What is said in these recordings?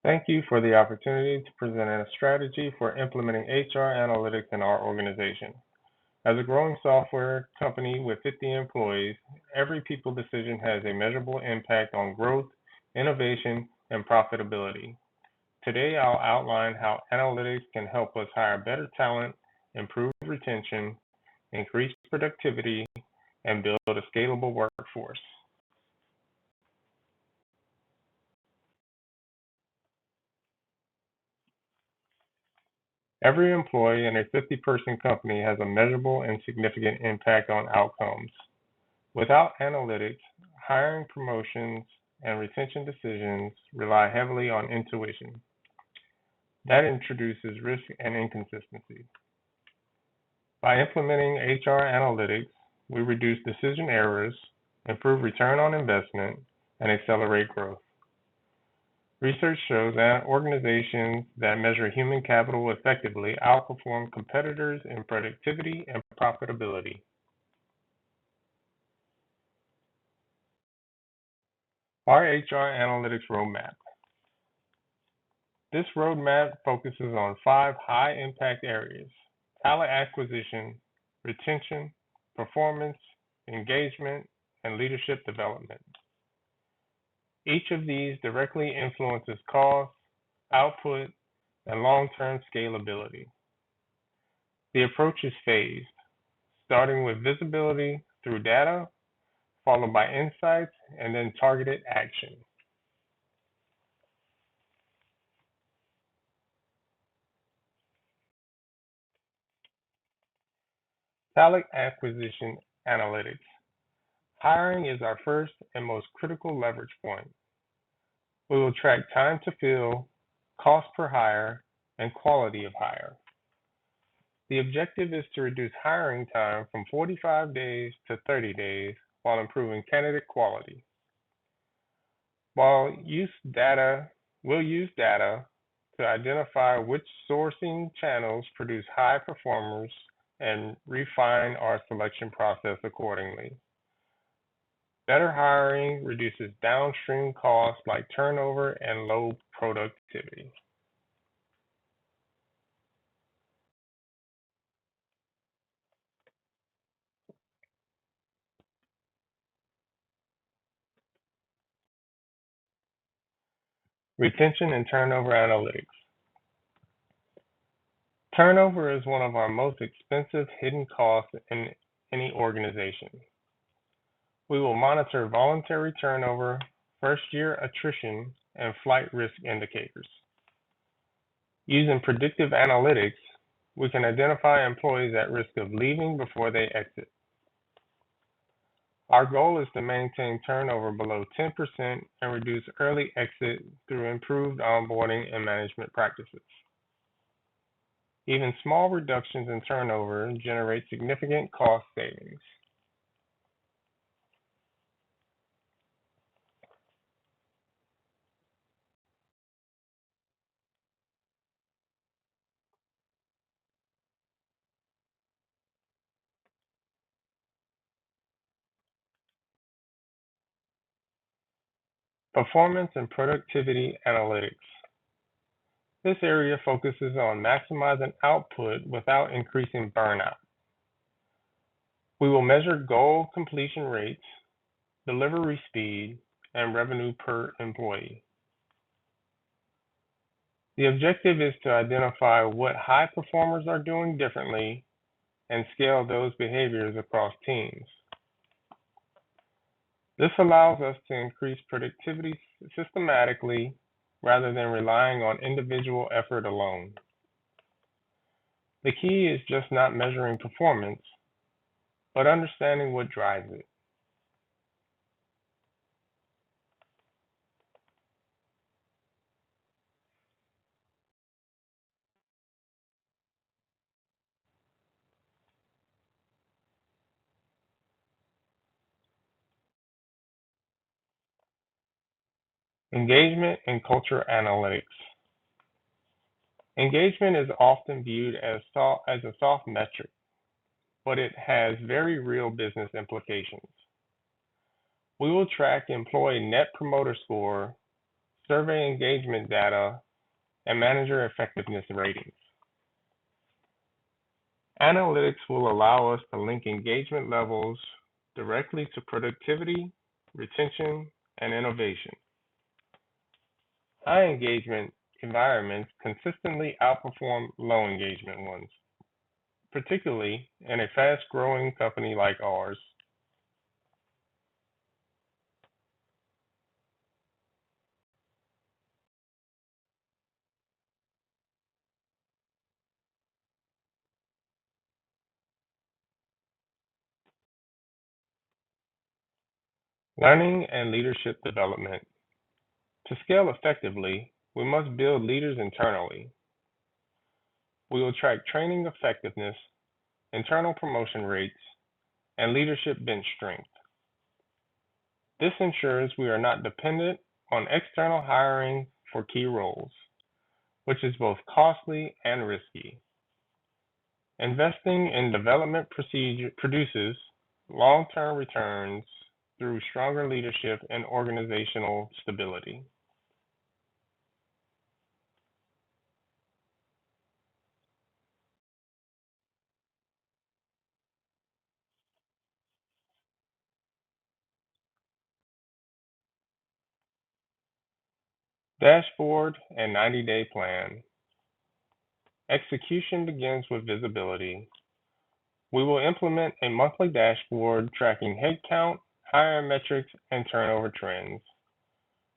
Thank you for the opportunity to present a strategy for implementing HR analytics in our organization. As a growing software company with 50 employees, every people decision has a measurable impact on growth, innovation, and profitability. Today, I'll outline how analytics can help us hire better talent, improve retention, increase productivity, and build a scalable workforce. Every employee in a 50-person company has a measurable and significant impact on outcomes. Without analytics, hiring, promotions, and retention decisions rely heavily on intuition. That introduces risk and inconsistency. By implementing HR analytics, we reduce decision errors, improve return on investment, and accelerate growth. Research shows that organizations that measure human capital effectively outperform competitors in productivity and profitability. Our HR analytics roadmap. This roadmap focuses on 5 high-impact areas: talent acquisition, retention, performance, engagement, and leadership development. Each of these directly influences cost, output, and long-term scalability. The approach is phased, starting with visibility through data, followed by insights, and then targeted action. Talent acquisition analytics. Hiring is our first and most critical leverage point. We will track time to fill, cost per hire, and quality of hire. The objective is to reduce hiring time from 45 days to 30 days while improving candidate quality. While we'll use data to identify which sourcing channels produce high performers and refine our selection process accordingly. Better hiring reduces downstream costs like turnover and low productivity. Retention and turnover analytics. Turnover is one of our most expensive hidden costs in any organization. We will monitor voluntary turnover, first-year attrition, and flight risk indicators. Using predictive analytics, we can identify employees at risk of leaving before they exit. Our goal is to maintain turnover below 10% and reduce early exit through improved onboarding and management practices. Even small reductions in turnover generate significant cost savings. Performance and productivity analytics. This area focuses on maximizing output without increasing burnout. We will measure goal completion rates, delivery speed, and revenue per employee. The objective is to identify what high performers are doing differently and scale those behaviors across teams. This allows us to increase productivity systematically rather than relying on individual effort alone. The key is just not measuring performance, but understanding what drives it. Engagement and culture analytics. Engagement is often viewed as a soft metric, but it has very real business implications. We will track employee net promoter score, survey engagement data, and manager effectiveness ratings. Analytics will allow us to link engagement levels directly to productivity, retention, and innovation. High engagement environments consistently outperform low engagement ones, particularly in a fast-growing company like ours. Learning and leadership development. To scale effectively, we must build leaders internally. We will track training effectiveness, internal promotion rates, and leadership bench strength. This ensures we are not dependent on external hiring for key roles, which is both costly and risky. Investing in development produces long-term returns through stronger leadership and organizational stability. Dashboard and 90-day plan. Execution begins with visibility. We will implement a monthly dashboard tracking headcount, hiring metrics, and turnover trends.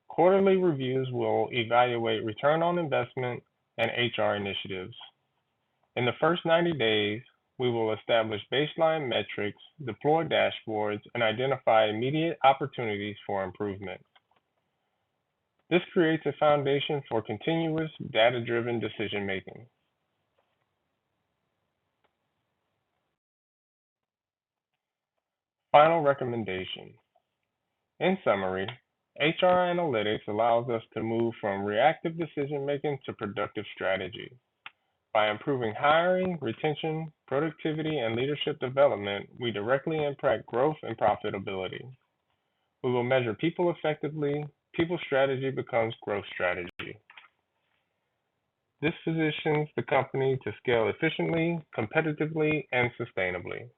Quarterly reviews will evaluate return on investment and HR initiatives. In the first 90 days, we will establish baseline metrics, deploy dashboards, and identify immediate opportunities for improvement. This creates a foundation for continuous data-driven decision-making. Final recommendation. In summary, HR analytics allows us to move from reactive decision-making to productive strategy. By improving hiring, retention, productivity, and leadership development, we directly impact growth and profitability. We will measure people effectively. People strategy becomes growth strategy. This positions the company to scale efficiently, competitively, and sustainably.